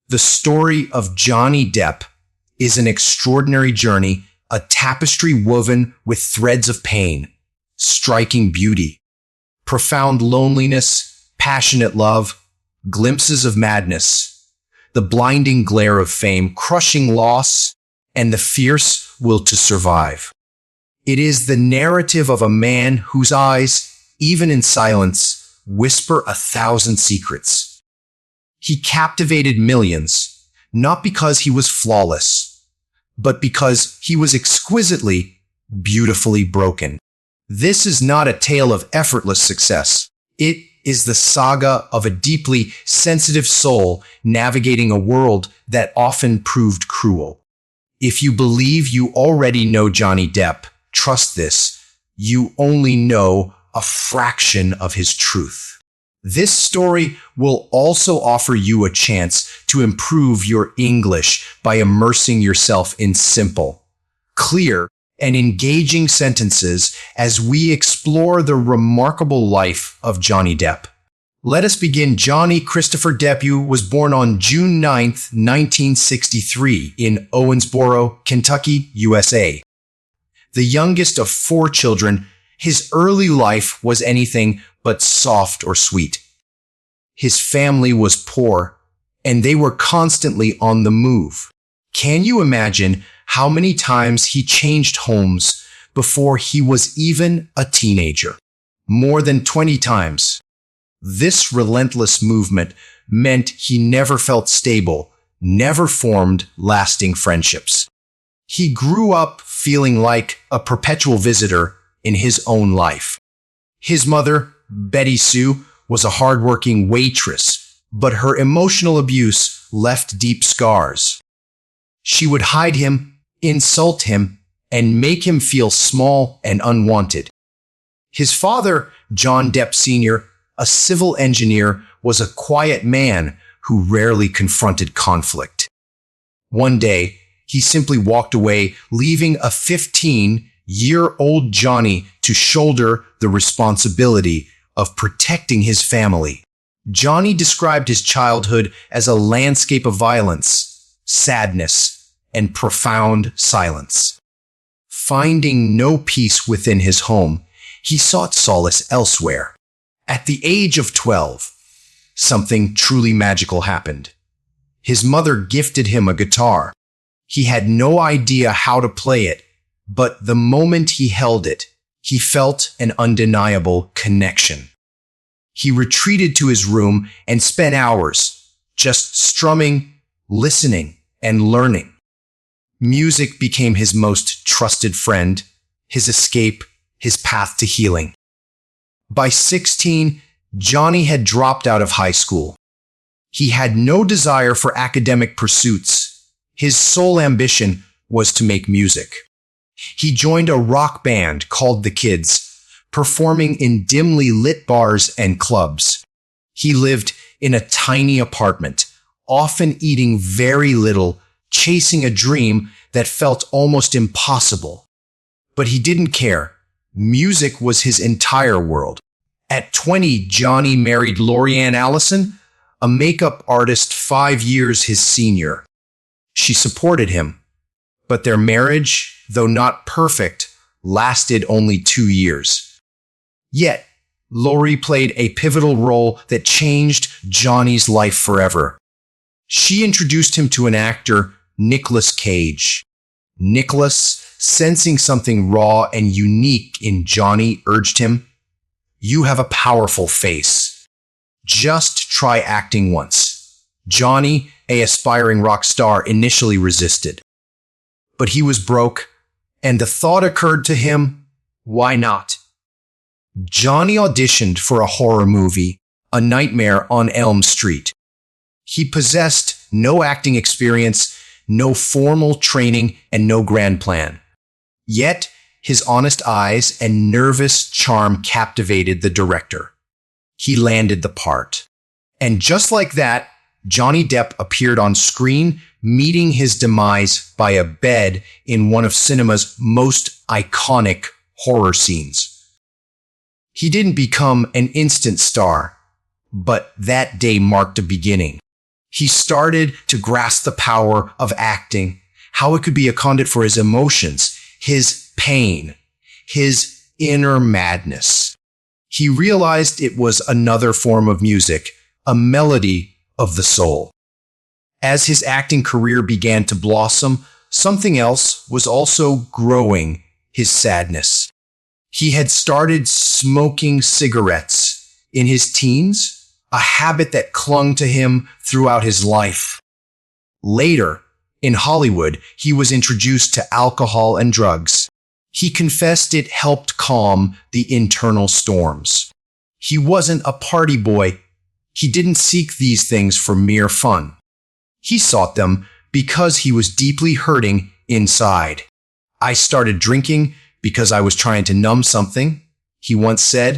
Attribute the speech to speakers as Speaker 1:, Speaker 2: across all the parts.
Speaker 1: The story of Johnny Depp is an extraordinary journey, a tapestry woven with threads of pain, striking beauty, profound loneliness, passionate love, glimpses of madness, the blinding glare of fame, crushing loss, and the fierce will to survive. It is the narrative of a man whose eyes, even in silence, whisper 1,000 secrets. He captivated millions, not because he was flawless, but because he was exquisitely, beautifully broken. This is not a tale of effortless success. It is the saga of a deeply sensitive soul navigating a world that often proved cruel. If you believe you already know Johnny Depp, trust this, you only know a fraction of his truth. This story will also offer you a chance to improve your English by immersing yourself in simple, clear, and engaging sentences as we explore the remarkable life of Johnny Depp. Let us begin. Johnny Christopher Depp was born on June 9, 1963 in Owensboro, Kentucky, USA. The youngest of 4 children, his early life was anything but soft or sweet. His family was poor, and they were constantly on the move. Can you imagine how many times he changed homes before he was even a teenager? More than 20 times. This relentless movement meant he never felt stable, never formed lasting friendships. He grew up feeling like a perpetual visitor in his own life. His mother, Betty Sue, was a hardworking waitress, but her emotional abuse left deep scars. She would hide him, insult him, and make him feel small and unwanted. His father, John Depp Sr., a civil engineer, was a quiet man who rarely confronted conflict. One day, he simply walked away, leaving a 15-year-old Johnny to shoulder the responsibility of protecting his family. Johnny described his childhood as a landscape of violence, sadness, and profound silence. Finding no peace within his home, he sought solace elsewhere. At the age of 12, something truly magical happened. His mother gifted him a guitar. He had no idea how to play it, but the moment he held it, he felt an undeniable connection. He retreated to his room and spent hours just strumming, listening, and learning. Music became his most trusted friend, his escape, his path to healing. By 16, Johnny had dropped out of high school. He had no desire for academic pursuits. His sole ambition was to make music. He joined a rock band called The Kids, performing in dimly lit bars and clubs. He lived in a tiny apartment, often eating very little, chasing a dream that felt almost impossible. But he didn't care. Music was his entire world. At 20, Johnny married Lorianne Allison, a makeup artist 5 years his senior. She supported him, but their marriage, though not perfect, lasted only 2 years. Yet, Lori played a pivotal role that changed Johnny's life forever. She introduced him to an actor, Nicolas Cage. Nicolas, sensing something raw and unique in Johnny, urged him, "You have a powerful face. Just try acting once." Johnny, an aspiring rock star, initially resisted. But he was broke, and the thought occurred to him, why not? Johnny auditioned for a horror movie, A Nightmare on Elm Street. He possessed no acting experience, no formal training, and no grand plan. Yet, his honest eyes and nervous charm captivated the director. He landed the part. And just like that, Johnny Depp appeared on screen, meeting his demise by a bed in one of cinema's most iconic horror scenes. He didn't become an instant star, but that day marked a beginning. He started to grasp the power of acting, how it could be a conduit for his emotions, his pain, his inner madness. He realized it was another form of music, a melody of the soul. As his acting career began to blossom, something else was also growing: his sadness. He had started smoking cigarettes in his teens, a habit that clung to him throughout his life. Later, in Hollywood, he was introduced to alcohol and drugs. He confessed it helped calm the internal storms. He wasn't a party boy. He didn't seek these things for mere fun. He sought them because he was deeply hurting inside. "I started drinking because I was trying to numb something," he once said.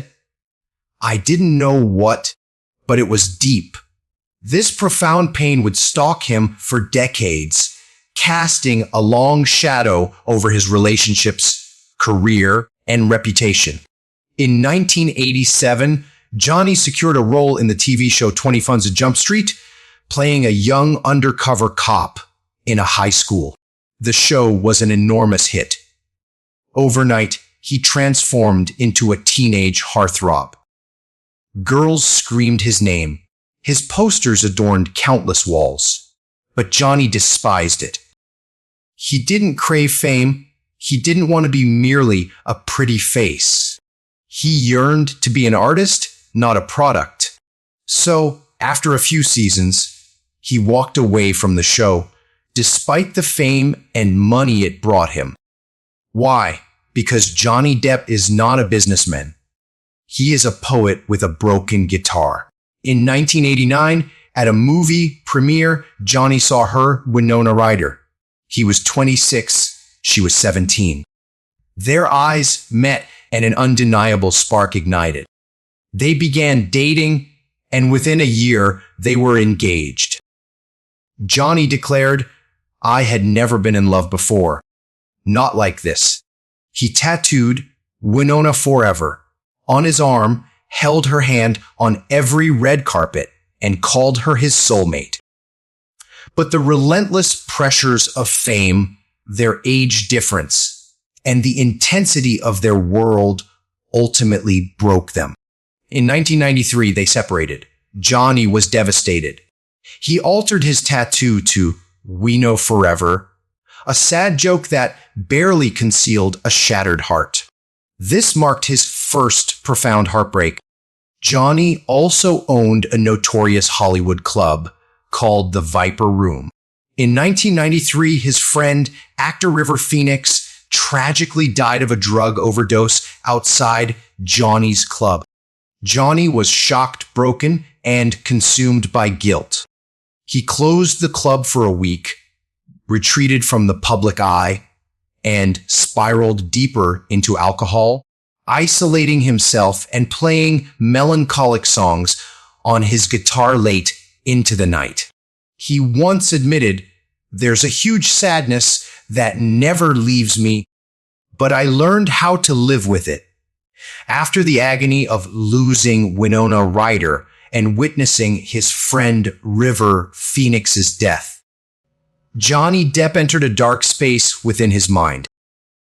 Speaker 1: "I didn't know what, but it was deep." This profound pain would stalk him for decades, casting a long shadow over his relationships, career, and reputation. In 1987, Johnny secured a role in the TV show 20 Funds of Jump Street, playing a young undercover cop in a high school. The show was an enormous hit. Overnight, he transformed into a teenage heartthrob. Girls screamed his name. His posters adorned countless walls. But Johnny despised it. He didn't crave fame. He didn't want to be merely a pretty face. He yearned to be an artist, not a product. So, after a few seasons, he walked away from the show, despite the fame and money it brought him. Why? Because Johnny Depp is not a businessman. He is a poet with a broken guitar. In 1989, at a movie premiere, Johnny saw her, Winona Ryder. He was 26, she was 17. Their eyes met and an undeniable spark ignited. They began dating, and within a year, they were engaged. Johnny declared, "I had never been in love before. Not like this." He tattooed Winona Forever on his arm, held her hand on every red carpet, and called her his soulmate. But the relentless pressures of fame, their age difference, and the intensity of their world ultimately broke them. In 1993, they separated. Johnny was devastated. He altered his tattoo to "We Know Forever," a sad joke that barely concealed a shattered heart. This marked his first profound heartbreak. Johnny also owned a notorious Hollywood club called the Viper Room. In 1993, his friend, actor River Phoenix, tragically died of a drug overdose outside Johnny's club. Johnny was shocked, broken, and consumed by guilt. He closed the club for a week, retreated from the public eye, and spiraled deeper into alcohol, isolating himself and playing melancholic songs on his guitar late into the night. He once admitted, "There's a huge sadness that never leaves me, but I learned how to live with it." After the agony of losing Winona Ryder and witnessing his friend River Phoenix's death, Johnny Depp entered a dark space within his mind.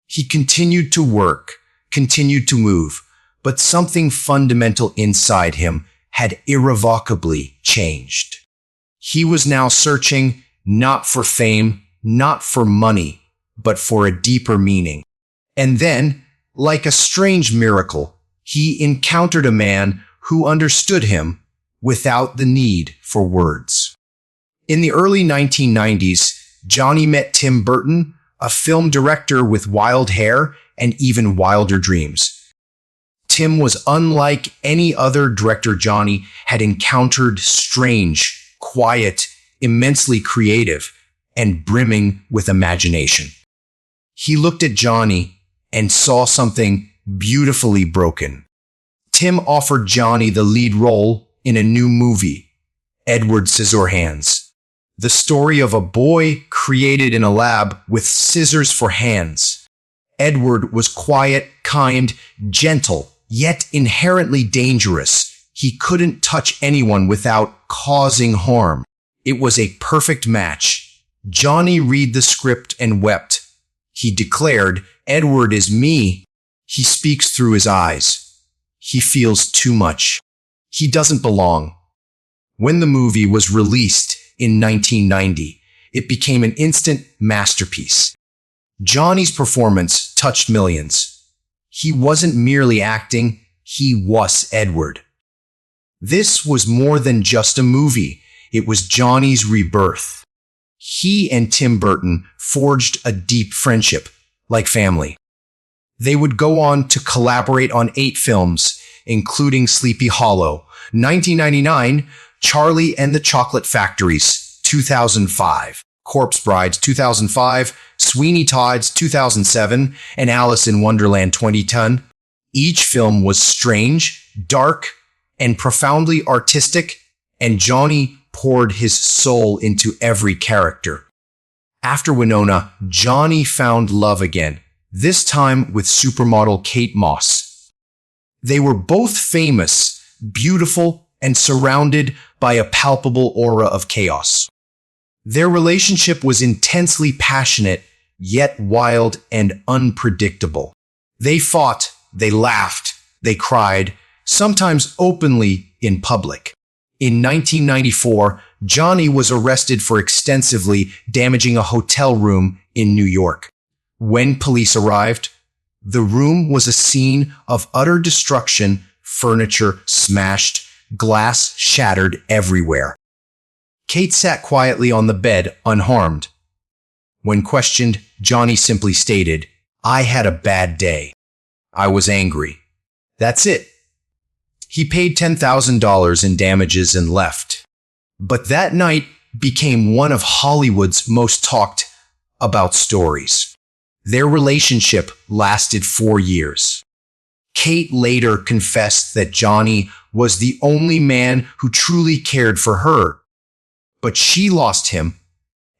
Speaker 1: He continued to work, continued to move, but something fundamental inside him had irrevocably changed. He was now searching not for fame, not for money, but for a deeper meaning. And then, like a strange miracle, he encountered a man who understood him without the need for words. In the early 1990s, Johnny met Tim Burton, a film director with wild hair and even wilder dreams. Tim was unlike any other director Johnny had encountered: strange, quiet, immensely creative, and brimming with imagination. He looked at Johnny and saw something beautifully broken. Tim offered Johnny the lead role in a new movie, Edward Scissorhands, the story of a boy created in a lab with scissors for hands. Edward was quiet, kind, gentle, yet inherently dangerous. He couldn't touch anyone without causing harm. It was a perfect match. Johnny read the script and wept. He declared, "Edward is me. He speaks through his eyes. He feels too much. He doesn't belong." When the movie was released in 1990, it became an instant masterpiece. Johnny's performance touched millions. He wasn't merely acting, he was Edward. This was more than just a movie. It was Johnny's rebirth. He and Tim Burton forged a deep friendship, like family. They would go on to collaborate on 8 films, including Sleepy Hollow, 1999, Charlie and the Chocolate Factories, 2005, Corpse Brides, 2005, Sweeney Todd's, 2007, and Alice in Wonderland, 2010. Each film was strange, dark, and profoundly artistic, and Johnny poured his soul into every character. After Winona, Johnny found love again, this time with supermodel Kate Moss. They were both famous, beautiful, and surrounded by a palpable aura of chaos. Their relationship was intensely passionate, yet wild and unpredictable. They fought, they laughed, they cried, sometimes openly in public. In 1994, Johnny was arrested for extensively damaging a hotel room in New York. When police arrived, the room was a scene of utter destruction, furniture smashed, glass shattered everywhere. Kate sat quietly on the bed, unharmed. When questioned, Johnny simply stated, "I had a bad day. I was angry. That's it." He paid $10,000 in damages and left. But that night became one of Hollywood's most talked about stories. Their relationship lasted 4 years. Kate later confessed that Johnny was the only man who truly cared for her. But she lost him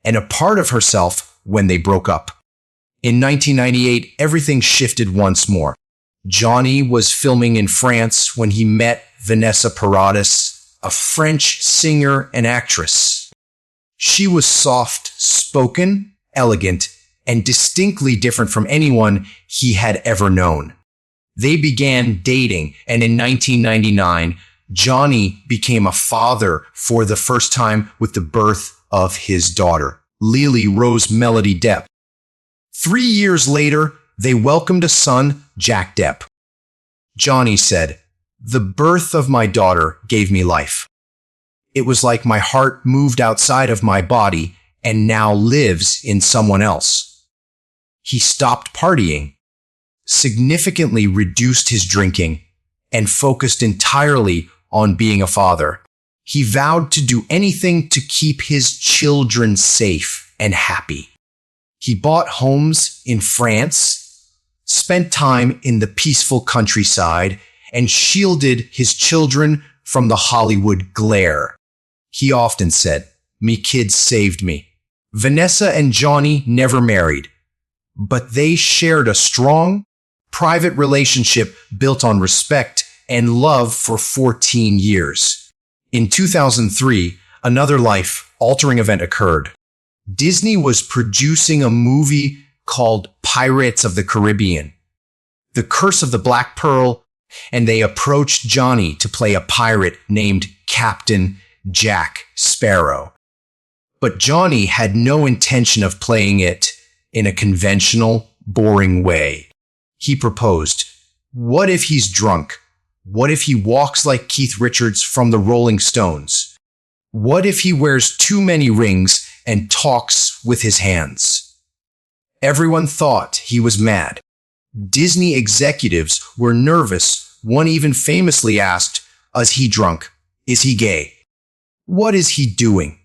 Speaker 1: and a part of herself when they broke up. In 1998, everything shifted once more. Johnny was filming in France when he met Vanessa Paradis, a French singer and actress. She was soft-spoken, elegant, and distinctly different from anyone he had ever known. They began dating, and in 1999, Johnny became a father for the first time with the birth of his daughter, Lily Rose Melody Depp. 3 years later, they welcomed a son, Jack Depp. Johnny said, "The birth of my daughter gave me life. It was like my heart moved outside of my body and now lives in someone else." He stopped partying, significantly reduced his drinking, and focused entirely on being a father. He vowed to do anything to keep his children safe and happy. He bought homes in France, spent time in the peaceful countryside, and shielded his children from the Hollywood glare. He often said, "Me kids saved me." Vanessa and Johnny never married, but they shared a strong, private relationship built on respect and love for 14 years. In 2003, another life-altering event occurred. Disney was producing a movie called Pirates of the Caribbean, The Curse of the Black Pearl, and they approached Johnny to play a pirate named Captain Jack Sparrow. But Johnny had no intention of playing it in a conventional, boring way. He proposed, "What if he's drunk? What if he walks like Keith Richards from the Rolling Stones? What if he wears too many rings and talks with his hands?" Everyone thought he was mad. Disney executives were nervous. One even famously asked, "Is he drunk? Is he gay? What is he doing?"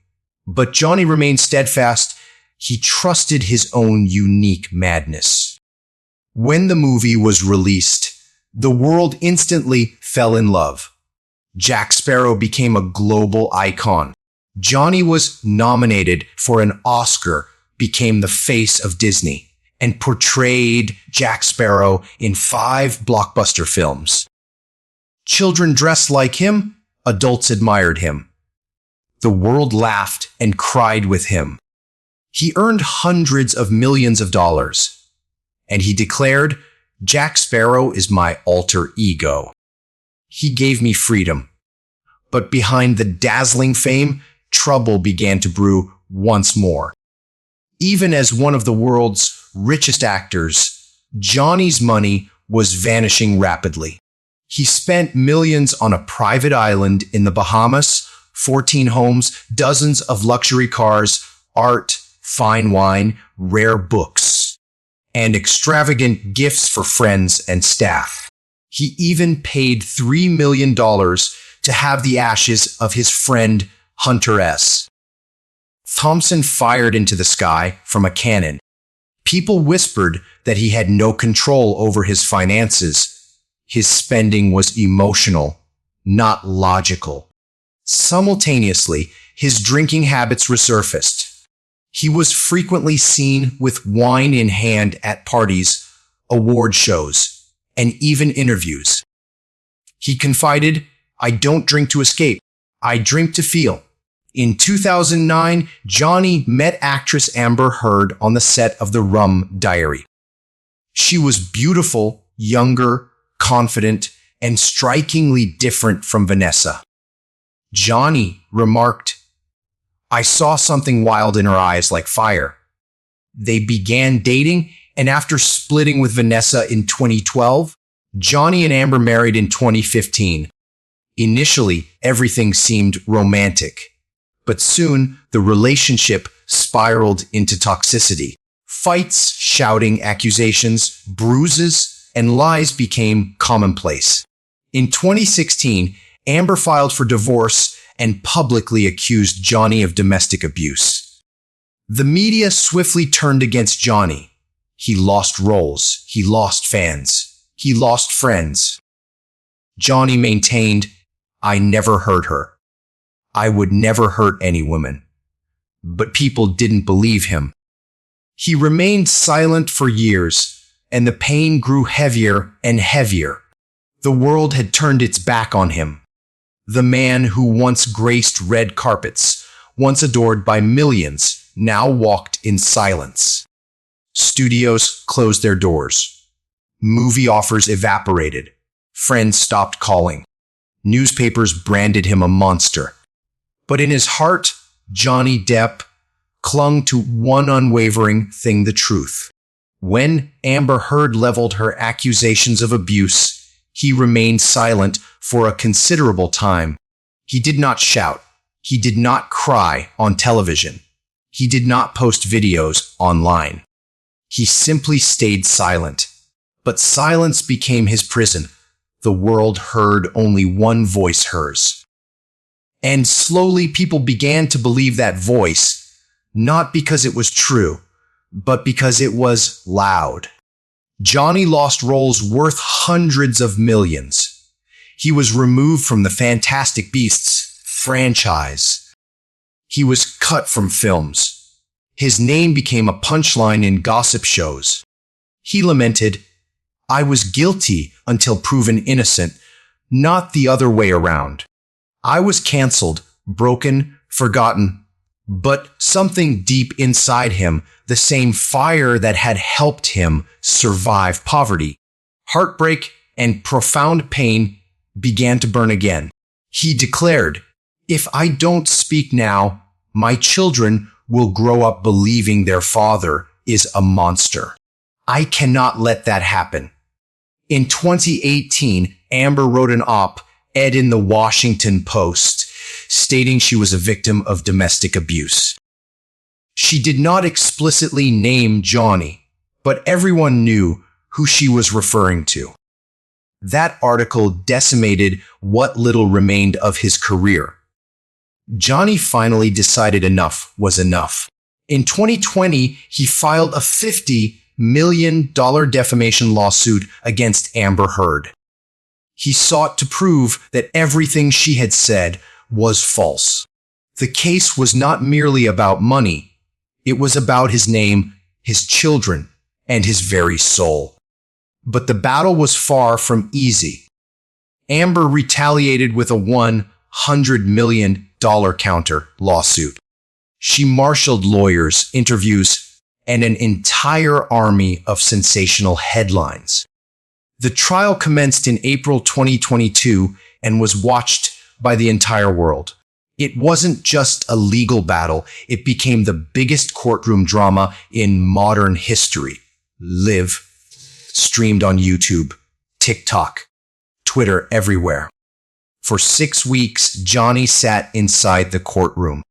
Speaker 1: But Johnny remained steadfast. He trusted his own unique madness. When the movie was released, the world instantly fell in love. Jack Sparrow became a global icon. Johnny was nominated for an Oscar, became the face of Disney, and portrayed Jack Sparrow in 5 blockbuster films. Children dressed like him, adults admired him. The world laughed and cried with him. He earned hundreds of millions of dollars, and he declared, "Jack Sparrow is my alter ego. He gave me freedom." But behind the dazzling fame, trouble began to brew once more. Even as one of the world's richest actors, Johnny's money was vanishing rapidly. He spent millions on a private island in the Bahamas, 14 homes, dozens of luxury cars, art, fine wine, rare books, and extravagant gifts for friends and staff. He even paid $3 million to have the ashes of his friend Hunter S. Thompson fired into the sky from a cannon. People whispered that he had no control over his finances. His spending was emotional, not logical. Simultaneously, his drinking habits resurfaced. He was frequently seen with wine in hand at parties, award shows, and even interviews. He confided, "I don't drink to escape. I drink to feel." In 2009, Johnny met actress Amber Heard on the set of The Rum Diary. She was beautiful, younger, confident, and strikingly different from Vanessa. Johnny remarked, "I saw something wild in her eyes like fire." They began dating, and after splitting with Vanessa in 2012, Johnny and Amber married in 2015. Initially, everything seemed romantic. But soon, the relationship spiraled into toxicity. Fights, shouting, accusations, bruises, and lies became commonplace. In 2016, Amber filed for divorce and publicly accused Johnny of domestic abuse. The media swiftly turned against Johnny. He lost roles, he lost fans, he lost friends. Johnny maintained, "I never hurt her. I would never hurt any woman." But people didn't believe him. He remained silent for years, and the pain grew heavier and heavier. The world had turned its back on him. The man who once graced red carpets, once adored by millions, now walked in silence. Studios closed their doors. Movie offers evaporated. Friends stopped calling. Newspapers branded him a monster. But in his heart, Johnny Depp clung to one unwavering thing: the truth. When Amber Heard leveled her accusations of abuse, he remained silent for a considerable time. He did not shout. He did not cry on television. He did not post videos online. He simply stayed silent. But silence became his prison. The world heard only one voice, hers. And slowly people began to believe that voice, not because it was true, but because it was loud. Johnny lost roles worth hundreds of millions. He was removed from the Fantastic Beasts franchise. He was cut from films. His name became a punchline in gossip shows. He lamented, "I was guilty until proven innocent, not the other way around. I was canceled, broken, forgotten." But something deep inside him, the same fire that had helped him survive poverty, heartbreak, and profound pain, began to burn again. He declared, "If I don't speak now, my children will grow up believing their father is a monster. I cannot let that happen." In 2018, Amber wrote an op-ed in the Washington Post stating she was a victim of domestic abuse. She did not explicitly name Johnny, but everyone knew who she was referring to. That article decimated what little remained of his career. Johnny finally decided enough was enough. In 2020, he filed a $50 million defamation lawsuit against Amber Heard. He sought to prove that everything she had said was false. The case was not merely about money. It was about his name, his children, and his very soul. But the battle was far from easy. Amber retaliated with a $100 million dollar counter lawsuit. She marshaled lawyers, interviews, and an entire army of sensational headlines. The trial commenced in April 2022 and was watched by the entire world. It wasn't just a legal battle, it became the biggest courtroom drama in modern history. Live, streamed on YouTube, TikTok, Twitter, everywhere. For 6 weeks, Johnny sat inside the courtroom.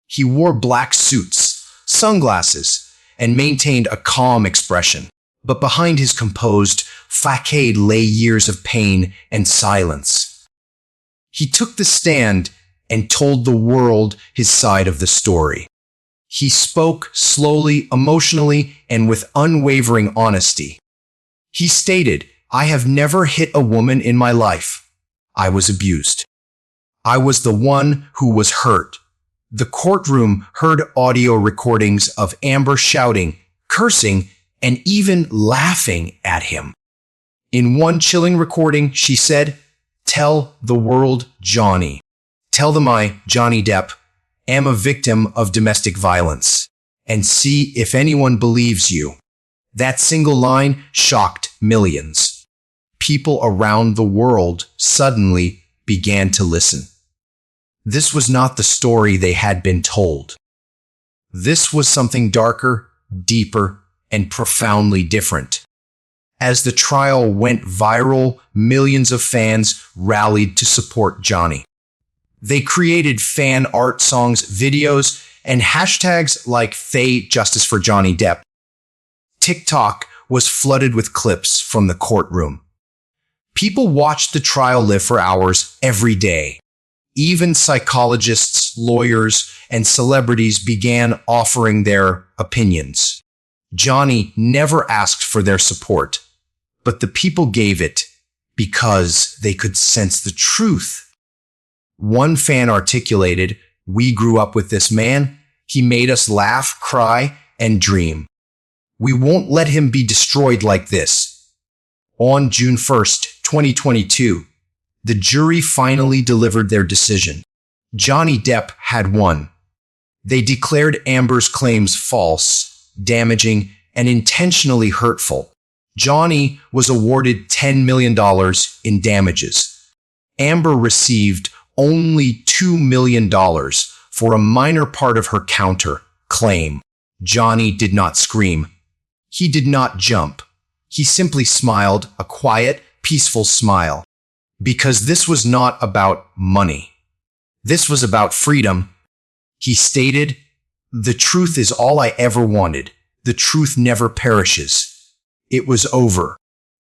Speaker 1: He wore black suits, sunglasses, and maintained a calm expression. But behind his composed facade lay years of pain and silence. He took the stand and told the world his side of the story. He spoke slowly, emotionally, and with unwavering honesty. He stated, "I have never hit a woman in my life. I was abused. I was the one who was hurt." The courtroom heard audio recordings of Amber shouting, cursing, and even laughing at him. In one chilling recording, she said, "Tell the world, Johnny. Tell them I, Johnny Depp, am a victim of domestic violence, and see if anyone believes you." That single line shocked millions. People around the world suddenly began to listen. This was not the story they had been told. This was something darker, deeper, and profoundly different. As the trial went viral, millions of fans rallied to support Johnny. They created fan art songs, videos, and hashtags like #Justice for Johnny Depp. TikTok was flooded with clips from the courtroom. People watched the trial live for hours every day. Even psychologists, lawyers, and celebrities began offering their opinions. Johnny never asked for their support, but the people gave it because they could sense the truth. One fan articulated, "We grew up with this man. He made us laugh, cry, and dream. We won't let him be destroyed like this." On June 1st, 2022, the jury finally delivered their decision. Johnny Depp had won. They declared Amber's claims false, damaging, and intentionally hurtful. Johnny was awarded $10 million in damages. Amber received only $2 million for a minor part of her counter claim. Johnny did not scream. He did not jump. He simply smiled, a quiet, peaceful smile. Because this was not about money. This was about freedom. He stated, "The truth is all I ever wanted. The truth never perishes." It was over.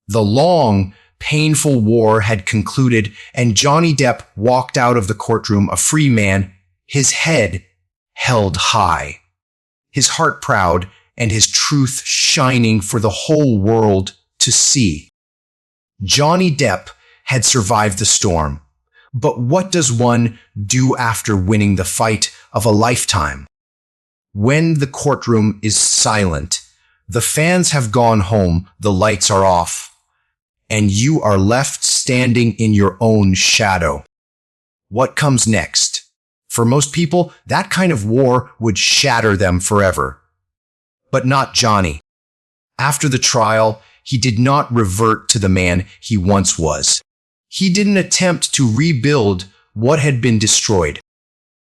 Speaker 1: The long, painful war had concluded, and Johnny Depp walked out of the courtroom a free man, his head held high, his heart proud, and his truth shining for the whole world to see. Johnny Depp had survived the storm. But what does one do after winning the fight of a lifetime? When the courtroom is silent, the fans have gone home, the lights are off, and you are left standing in your own shadow. What comes next? For most people, that kind of war would shatter them forever. But not Johnny. After the trial, he did not revert to the man he once was. He didn't attempt to rebuild what had been destroyed.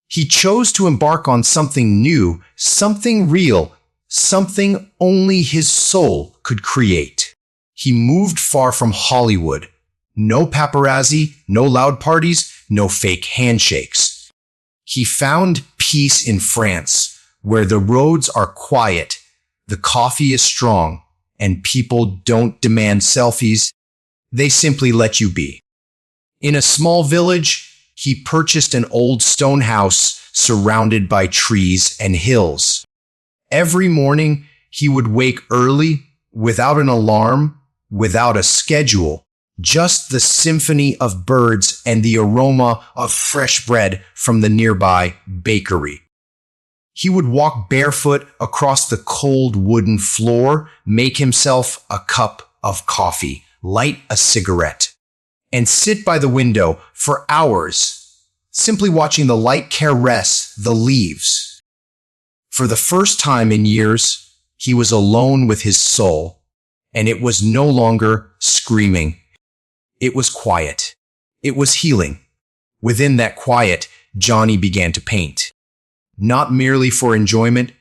Speaker 1: He chose to embark on something new, something real, something only his soul could create. He moved far from Hollywood. No paparazzi, no loud parties, no fake handshakes. He found peace in France, where the roads are quiet, the coffee is strong, and people don't demand selfies. They simply let you be. In a small village, he purchased an old stone house surrounded by trees and hills. Every morning, he would wake early, without an alarm, without a schedule, just the symphony of birds and the aroma of fresh bread from the nearby bakery. He would walk barefoot across the cold wooden floor, make himself a cup of coffee, light a cigarette, and sit by the window for hours, simply watching the light caress the leaves. For the first time in years, he was alone with his soul, and it was no longer screaming. It was quiet. It was healing. Within that quiet, Johnny began to paint. Not merely for enjoyment,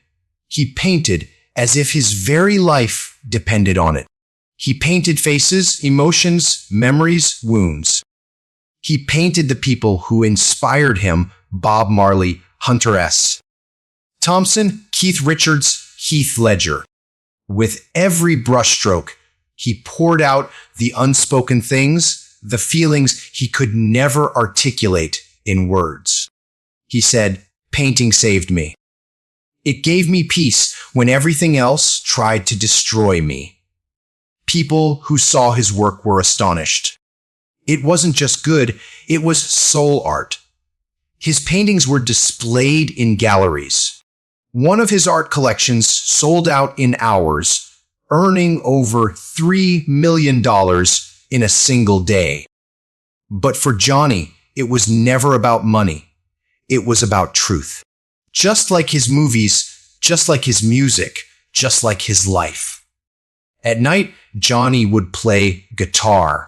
Speaker 1: he painted as if his very life depended on it. He painted faces, emotions, memories, wounds. He painted the people who inspired him: Bob Marley, Hunter S. Thompson, Keith Richards, Heath Ledger. With every brushstroke, he poured out the unspoken things, the feelings he could never articulate in words. He said, "Painting saved me. It gave me peace when everything else tried to destroy me." People who saw his work were astonished. It wasn't just good, it was soul art. His paintings were displayed in galleries. One of his art collections sold out in hours, earning over $3 million in a single day. But for Johnny, it was never about money. It was about truth. Just like his movies, just like his music, just like his life. At night, Johnny would play guitar.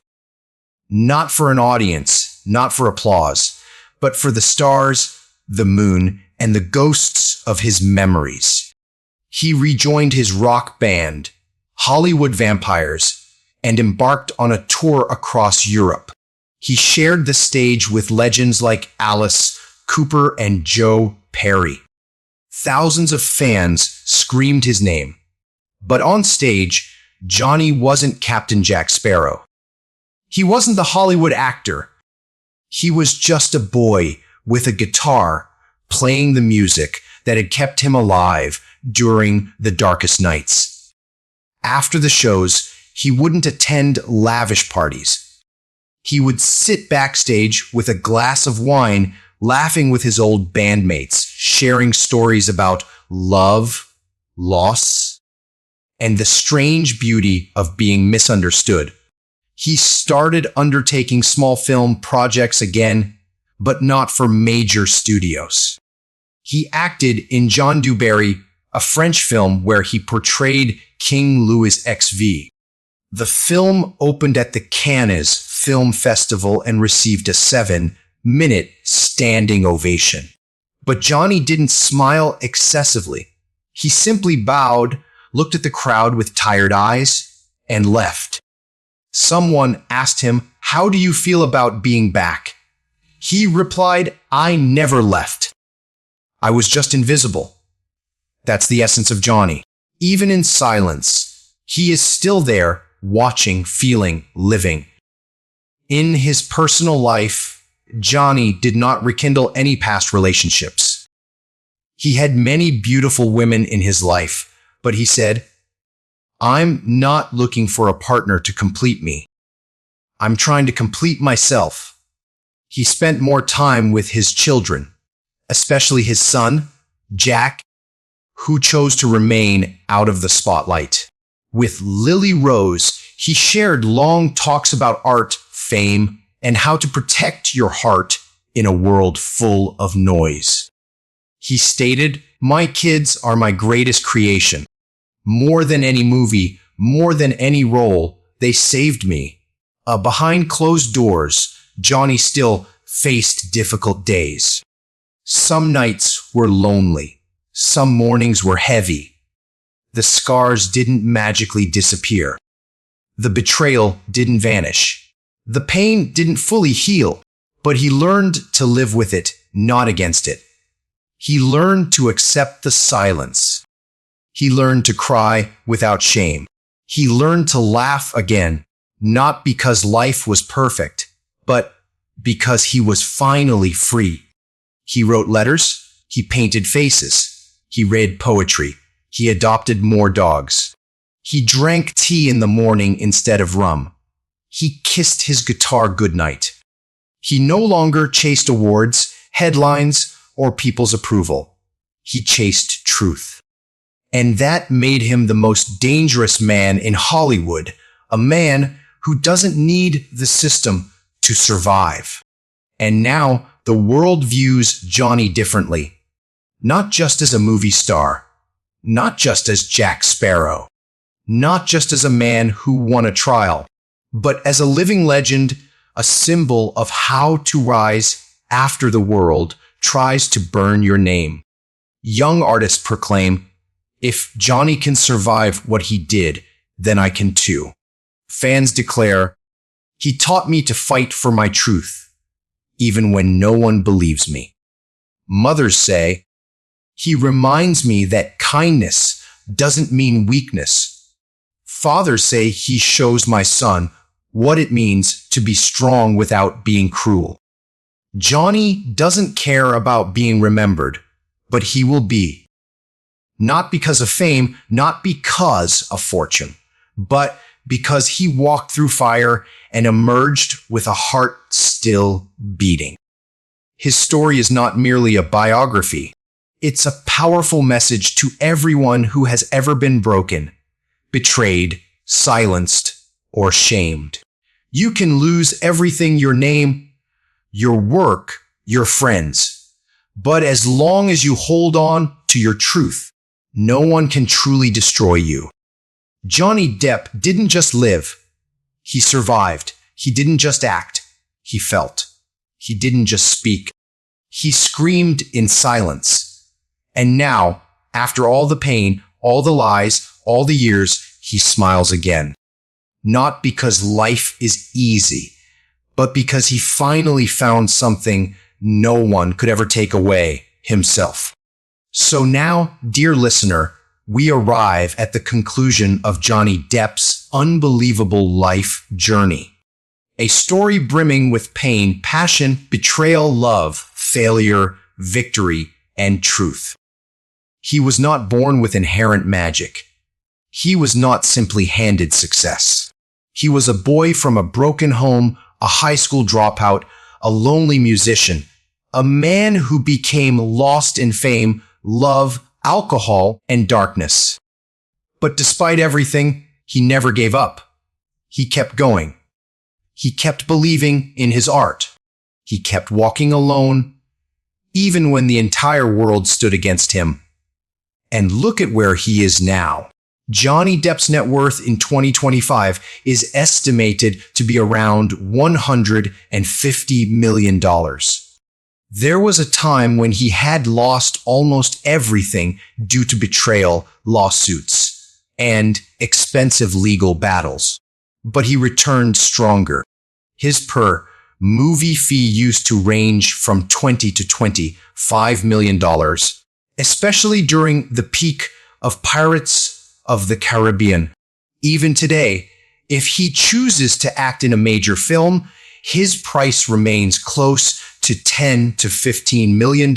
Speaker 1: Not for an audience, not for applause, but for the stars, the moon, and the ghosts of his memories. He rejoined his rock band, Hollywood Vampires, and embarked on a tour across Europe. He shared the stage with legends like Alice Cooper and Joe Perry. Thousands of fans screamed his name. But on stage, Johnny wasn't Captain Jack Sparrow. He wasn't the Hollywood actor. He was just a boy with a guitar playing the music that had kept him alive during the darkest nights. After the shows, he wouldn't attend lavish parties. He would sit backstage with a glass of wine, laughing with his old bandmates, sharing stories about love, loss, and the strange beauty of being misunderstood. He started undertaking small film projects again, but not for major studios. He acted in John du Barry, a French film where he portrayed King Louis XV. The film opened at the Cannes Film Festival and received a 7-minute standing ovation. But Johnny didn't smile excessively. He simply bowed, looked at the crowd with tired eyes, and left. Someone asked him, "How do you feel about being back?" He replied, "I never left. I was just invisible." That's the essence of Johnny. Even in silence, he is still there, watching, feeling, living. In his personal life, Johnny did not rekindle any past relationships. He had many beautiful women in his life, but he said, "I'm not looking for a partner to complete me. I'm trying to complete myself." He spent more time with his children, especially his son, Jack, who chose to remain out of the spotlight. With Lily Rose, he shared long talks about art, fame, and how to protect your heart in a world full of noise. He stated, "My kids are my greatest creation. More than any movie, more than any role, they saved me." Behind closed doors, Johnny still faced difficult days. Some nights were lonely. Some mornings were heavy. The scars didn't magically disappear. The betrayal didn't vanish. The pain didn't fully heal, but he learned to live with it, not against it. He learned to accept the silence. He learned to cry without shame. He learned to laugh again, not because life was perfect, but because he was finally free. He wrote letters. He painted faces. He read poetry. He adopted more dogs. He drank tea in the morning instead of rum. He kissed his guitar goodnight. He no longer chased awards, headlines, or people's approval. He chased truth. And that made him the most dangerous man in Hollywood, a man who doesn't need the system to survive. And now, the world views Johnny differently. Not just as a movie star, not just as Jack Sparrow, not just as a man who won a trial, but as a living legend, a symbol of how to rise after the world tries to burn your name. Young artists proclaim, "If Johnny can survive what he did, then I can too." Fans declare, "He taught me to fight for my truth, even when no one believes me." Mothers say, "He reminds me that kindness doesn't mean weakness." Fathers say he shows my son what it means to be strong without being cruel. Johnny doesn't care about being remembered, but he will be. Not because of fame, not because of fortune, but because he walked through fire and emerged with a heart still beating. His story is not merely a biography. It's a powerful message to everyone who has ever been broken, betrayed, silenced, or shamed. You can lose everything: your name, your work, your friends. But as long as you hold on to your truth, no one can truly destroy you. Johnny Depp didn't just live. He survived. He didn't just act. He felt. He didn't just speak. He screamed in silence. And now, after all the pain, all the lies, all the years, he smiles again. Not because life is easy, but because he finally found something no one could ever take away: himself. So now, dear listener, we arrive at the conclusion of Johnny Depp's unbelievable life journey. A story brimming with pain, passion, betrayal, love, failure, victory, and truth. He was not born with inherent magic. He was not simply handed success. He was a boy from a broken home, a high school dropout, a lonely musician, a man who became lost in fame, love, alcohol, and darkness. But despite everything, he never gave up. He kept going. He kept believing in his art. He kept walking alone, even when the entire world stood against him. And look at where he is now. Johnny Depp's net worth in 2025 is estimated to be around $150 million. There was a time when he had lost almost everything due to betrayal, lawsuits, and expensive legal battles. But he returned stronger. His per-movie fee used to range from $20 to $25 million, especially during the peak of Pirates of the Caribbean. Even today, if he chooses to act in a major film, his price remains close to $10 to $15 million,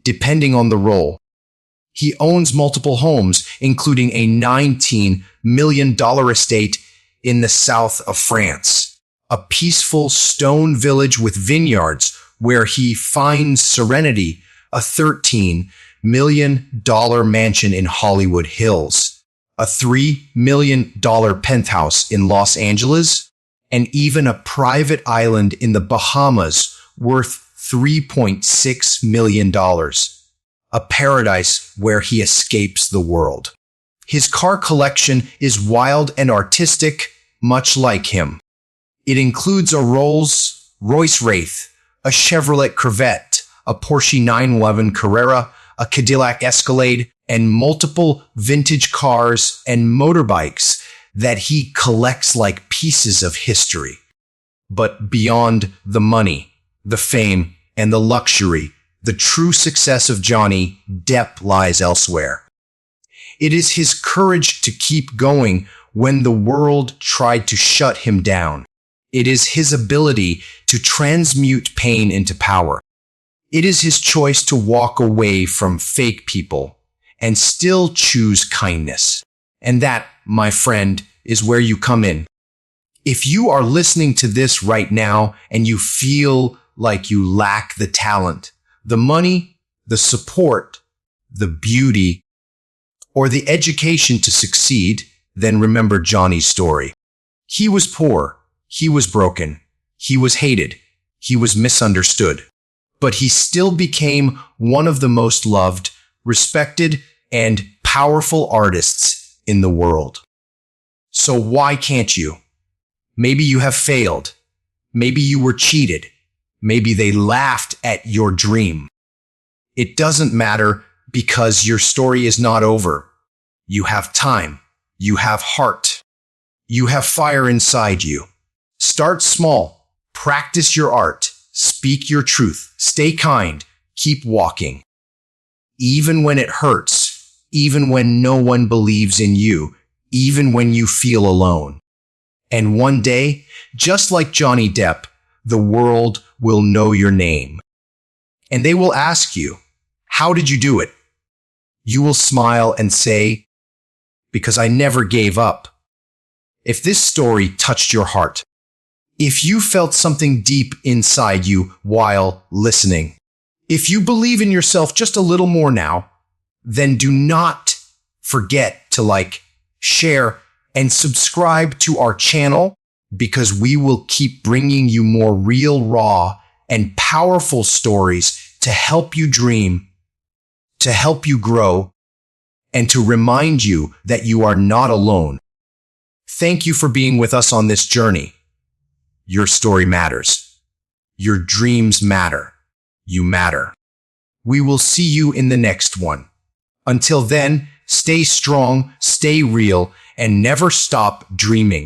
Speaker 1: depending on the role. He owns multiple homes, including a $19 million estate in the south of France, a peaceful stone village with vineyards where he finds serenity, a $13 million mansion in Hollywood Hills, a $3 million penthouse in Los Angeles, and even a private island in the Bahamas worth $3.6 million, a paradise where he escapes the world. His car collection is wild and artistic, much like him. It includes a Rolls-Royce Wraith, a Chevrolet Corvette, a Porsche 911 Carrera, a Cadillac Escalade, and multiple vintage cars and motorbikes that he collects like pieces of history. But beyond the money, the fame, and the luxury, the true success of Johnny Depp lies elsewhere. It is his courage to keep going when the world tried to shut him down. It is his ability to transmute pain into power. It is his choice to walk away from fake people and still choose kindness. And that, my friend, is where you come in. If you are listening to this right now and you feel like you lack the talent, the money, the support, the beauty, or the education to succeed, then remember Johnny's story. He was poor. He was broken. He was hated. He was misunderstood. But he still became one of the most loved, respected, and powerful artists in the world. So why can't you? Maybe you have failed. Maybe you were cheated. Maybe they laughed at your dream. It doesn't matter because your story is not over. You have time. You have heart. You have fire inside you. Start small. Practice your art. Speak your truth. Stay kind. Keep walking. Even when it hurts, even when no one believes in you, even when you feel alone. And one day, just like Johnny Depp, the world will know your name. And they will ask you, how did you do it? You will smile and say, because I never gave up. If this story touched your heart, if you felt something deep inside you while listening, if you believe in yourself just a little more now, then do not forget to like, share, and subscribe to our channel because we will keep bringing you more real, raw, and powerful stories to help you dream, to help you grow, and to remind you that you are not alone. Thank you for being with us on this journey. Your story matters. Your dreams matter. You matter. We will see you in the next one. Until then, stay strong, stay real, and never stop dreaming.